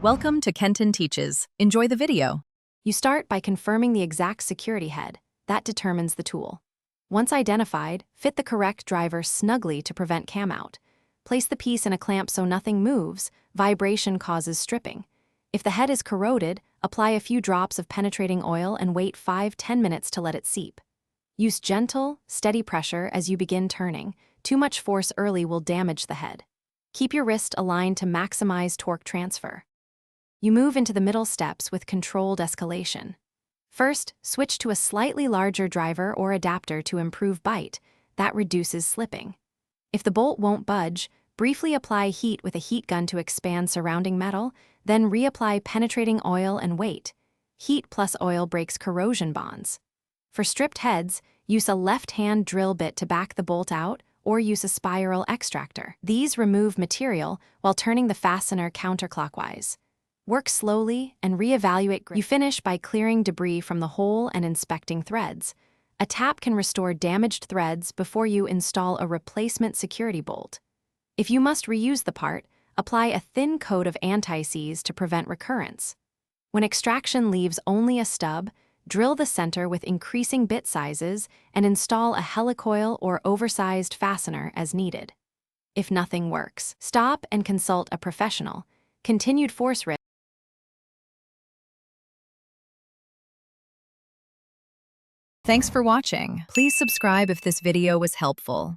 Welcome to Kenton Teaches. Enjoy the video. You start by confirming the exact security head. That determines the tool. Once identified, fit the correct driver snugly to prevent cam out. Place the piece in a clamp so nothing moves. Vibration causes stripping. If the head is corroded, apply a few drops of penetrating oil and wait 5–10 minutes to let it seep. Use gentle, steady pressure as you begin turning. Too much force early will damage the head. Keep your wrist aligned to maximize torque transfer. You move into the middle steps with controlled escalation. First, switch to a slightly larger driver or adapter to improve bite. That reduces slipping. If the bolt won't budge, briefly apply heat with a heat gun to expand surrounding metal, then reapply penetrating oil and wait. Heat plus oil breaks corrosion bonds. For stripped heads, use a left-hand drill bit to back the bolt out or use a spiral extractor. These remove material while turning the fastener counterclockwise. Work slowly and reevaluate grip. You finish by clearing debris from the hole and inspecting threads. A tap can restore damaged threads before you install a replacement security bolt. If you must reuse the part, apply a thin coat of anti-seize to prevent recurrence. When extraction leaves only a stub, drill the center with increasing bit sizes and install a helicoil or oversized fastener as needed. If nothing works, stop and consult a professional. Continued force risk. Thanks for watching. Please subscribe if this video was helpful.